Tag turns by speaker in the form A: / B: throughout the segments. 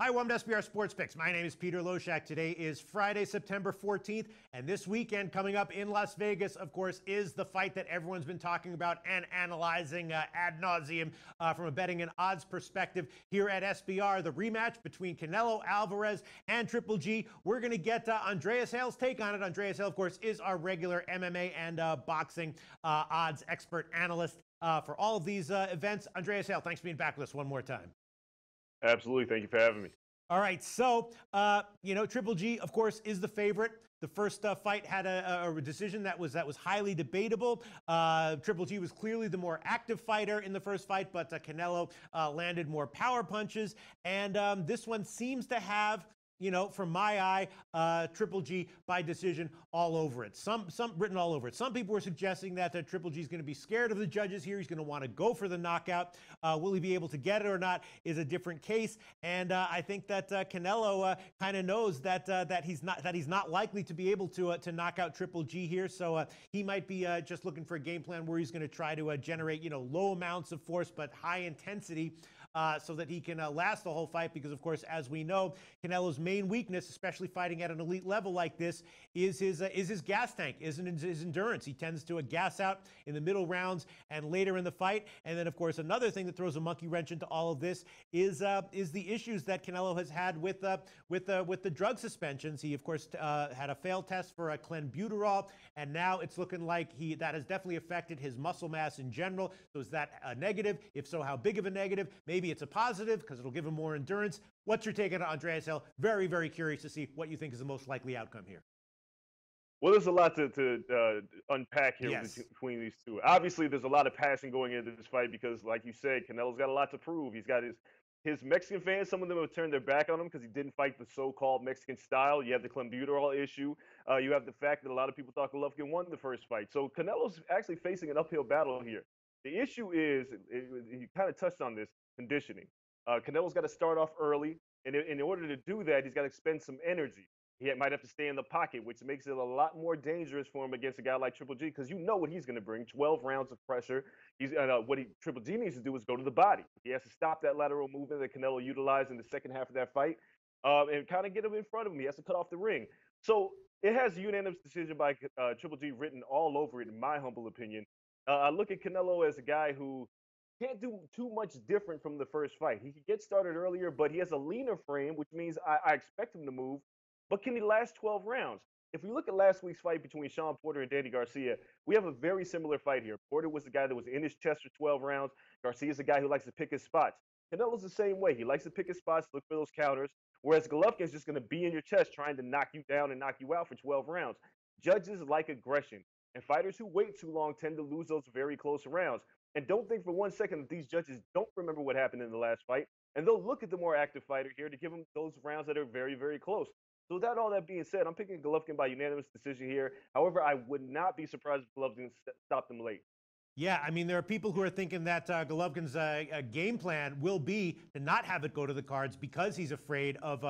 A: Hi, welcome to SBR Sports Picks. My name is Peter Loshak. Today is Friday, September 14th, and this weekend coming up in Las Vegas, of course, is the fight that everyone's been talking about and analyzing ad nauseum from a betting and odds perspective here at SBR, the rematch between Canelo, Alvarez, and Triple G. We're going to get Andreas Hale's take on it. Andreas Hale, of course, is our regular MMA and boxing odds expert analyst for all of these events. Andreas Hale, thanks for being back with us one more time.
B: Absolutely. Thank you for having me.
A: All right. So, Triple G, of course, is the favorite. The first fight had a decision that was highly debatable. Triple G was clearly the more active fighter in the first fight, but Canelo landed more power punches. And this one seems to have, from my eye, Triple G by decision all over it. Some written all over it. Some people were suggesting that Triple G is going to be scared of the judges here. He's going to want to go for the knockout. Will he be able to get it or not is a different case. And I think that Canelo kind of knows that he's not likely to be able to knock out Triple G here. So he might be just looking for a game plan where he's going to try to generate low amounts of force but high intensity. So that he can last the whole fight, because, of course, as we know, Canelo's main weakness, especially fighting at an elite level like this, is his gas tank, is his endurance. He tends to gas out in the middle rounds and later in the fight. And then, of course, another thing that throws a monkey wrench into all of this is the issues that Canelo has had with the drug suspensions. He, of course, had a failed test for clenbuterol, and now it's looking like that has definitely affected his muscle mass in general. So is that a negative? If so, how big of a negative? Maybe it's a positive because it'll give him more endurance. What's your take on Andreas Hale? Very, very curious to see what you think is the most likely outcome here.
B: Well, there's a lot to unpack here between these two. Obviously, there's a lot of passion going into this fight because, like you said, Canelo's got a lot to prove. He's got his Mexican fans, some of them have turned their back on him because he didn't fight the so-called Mexican style. You have the clenbuterol issue. You have the fact that a lot of people thought Golovkin won the first fight. So Canelo's actually facing an uphill battle here. The issue is, you kind of touched on this, conditioning. Canelo's got to start off early, and in order to do that, he's got to expend some energy. He might have to stay in the pocket, which makes it a lot more dangerous for him against a guy like Triple G, because you know what he's going to bring: 12 rounds of pressure. Triple G needs to do is go to the body. He has to stop that lateral movement that Canelo utilized in the second half of that fight, and kind of get him in front of him. He has to cut off the ring. So it has a unanimous decision by Triple G written all over it, in my humble opinion. I look at Canelo as a guy who can't do too much different from the first fight. He could get started earlier, but he has a leaner frame, which means I expect him to move. But can he last 12 rounds? If we look at last week's fight between Sean Porter and Danny Garcia, we have a very similar fight here. Porter was the guy that was in his chest for 12 rounds. Garcia's the guy who likes to pick his spots. Canelo's the same way. He likes to pick his spots, look for those counters, whereas Golovkin's just going to be in your chest trying to knock you down and knock you out for 12 rounds. Judges like aggression, and fighters who wait too long tend to lose those very close rounds. And don't think for 1 second that these judges don't remember what happened in the last fight, and they'll look at the more active fighter here to give him those rounds that are very, very close. So without all that being said, I'm picking Golovkin by unanimous decision here. However, I would not be surprised if Golovkin stopped him late.
A: Yeah, I mean, there are people who are thinking that Golovkin's game plan will be to not have it go to the cards because he's afraid of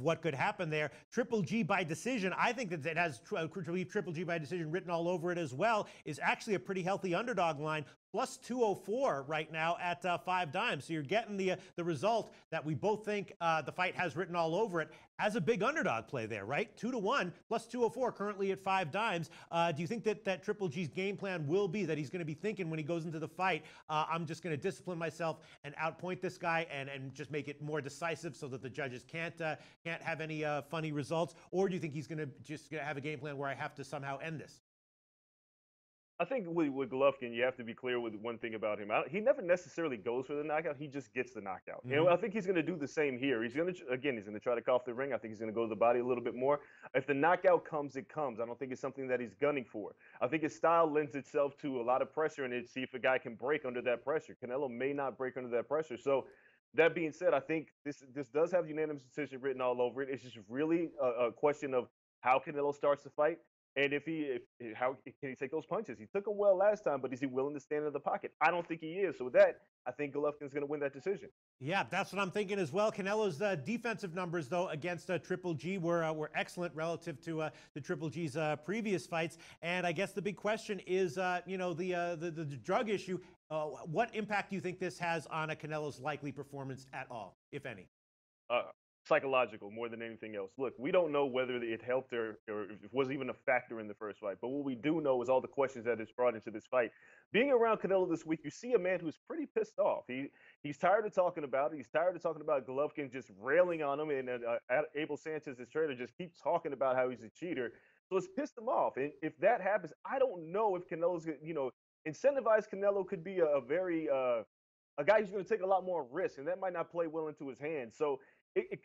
A: what could happen there. Triple G by decision, I think that it has Triple G by decision written all over it as well, is actually a pretty healthy underdog line. Plus 204 right now at 5 dimes. So you're getting the result that we both think the fight has written all over it as a big underdog play there, right? 2-1 plus 204 currently at 5 dimes. Do you think that Triple G's game plan will be that he's going to be thinking when he goes into the fight, I'm just going to discipline myself and outpoint this guy and just make it more decisive so that the judges can't have any funny results? Or do you think he's going to just have a game plan where I have to somehow end this?
B: I think with Golovkin, you have to be clear with one thing about him. He never necessarily goes for the knockout. He just gets the knockout.
A: Mm-hmm.
B: And I think he's going to do the same here. He's going to try to cut off the ring. I think he's going to go to the body a little bit more. If the knockout comes, it comes. I don't think it's something that he's gunning for. I think his style lends itself to a lot of pressure in it. See if a guy can break under that pressure. Canelo may not break under that pressure. So that being said, I think this does have unanimous decision written all over it. It's just really a question of how Canelo starts the fight. And how can he take those punches? He took them well last time, but is he willing to stand in the pocket? I don't think he is. So with that, I think Golovkin's going to win that decision.
A: Yeah, that's what I'm thinking as well. Canelo's defensive numbers, though, against Triple G were excellent relative to Triple G's previous fights. And I guess the big question is, the drug issue. What impact do you think this has on a Canelo's likely performance at all, if any?
B: psychological more than anything else. Look, we don't know whether it helped or if it was even a factor in the first fight. But what we do know is all the questions that it's brought into this fight. Being around Canelo this week, you see a man who's pretty pissed off. He's tired of talking about it. He's tired of talking about Golovkin just railing on him, and Abel Sanchez, his trainer, just keeps talking about how he's a cheater. So it's pissed him off. And if that happens, I don't know if Canelo's, incentivized Canelo could be a very a guy who's going to take a lot more risk, and that might not play well into his hands. So,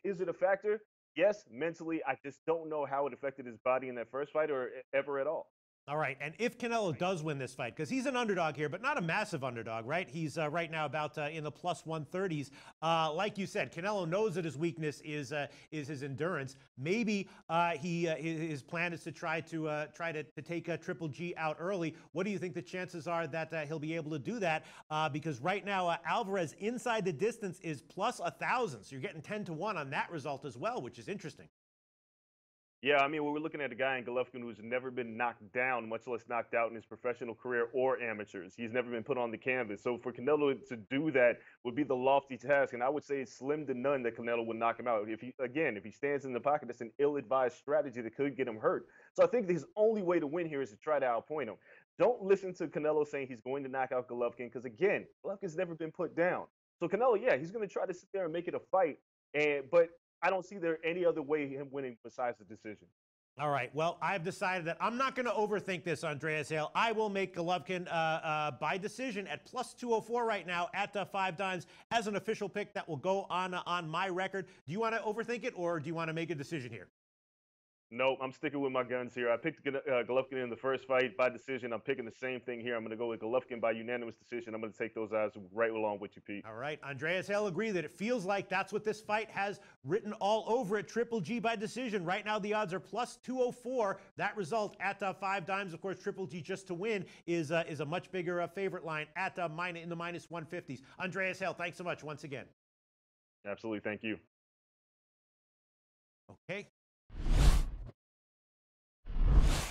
B: is it a factor? Yes, mentally, I just don't know how it affected his body in that first fight or ever at all.
A: All right, and if Canelo does win this fight, because he's an underdog here, but not a massive underdog, right? He's right now about in the plus 130s. Like you said, Canelo knows that his weakness is his endurance. Maybe his plan is to try to take Triple G out early. What do you think the chances are that he'll be able to do that? Because right now Alvarez inside the distance is plus 1,000, so you're getting 10-1 on that result as well, which is interesting.
B: Yeah, I mean, we're looking at a guy in Golovkin who's never been knocked down, much less knocked out in his professional career or amateurs. He's never been put on the canvas. So for Canelo to do that would be the lofty task. And I would say it's slim to none that Canelo would knock him out. If he stands in the pocket, that's an ill-advised strategy that could get him hurt. So I think his only way to win here is to try to outpoint him. Don't listen to Canelo saying he's going to knock out Golovkin because, again, Golovkin's never been put down. So Canelo, yeah, he's going to try to sit there and make it a fight. But I don't see there any other way him winning besides the decision.
A: All right. Well, I've decided that I'm not going to overthink this, Andreas Hale. I will make Golovkin by decision at plus 204 right now at 5 dimes as an official pick that will go on my record. Do you want to overthink it, or do you want to make a decision here?
B: Nope, I'm sticking with my guns here. I picked Golovkin in the first fight by decision. I'm picking the same thing here. I'm going to go with Golovkin by unanimous decision. I'm going to take those odds right along with you, Pete.
A: All right. Andreas Hale agree that it feels like that's what this fight has written all over it. Triple G by decision. Right now, the odds are plus 204. That result at 5 dimes. Of course, Triple G just to win is a much bigger favorite line at in the minus 150s. Andreas Hale, thanks so much once again.
B: Absolutely. Thank you.
A: Okay.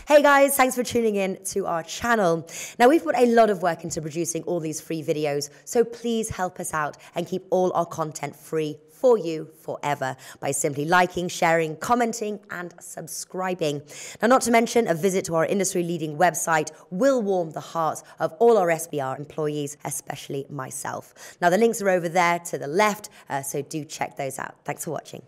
C: Hey guys, thanks for tuning in to our channel. Now, we've put a lot of work into producing all these free videos, so please help us out and keep all our content free for you forever by simply liking, sharing, commenting, and subscribing. Now, not to mention, a visit to our industry-leading website will warm the hearts of all our SBR employees, especially myself. Now, the links are over there to the left, so do check those out. Thanks for watching.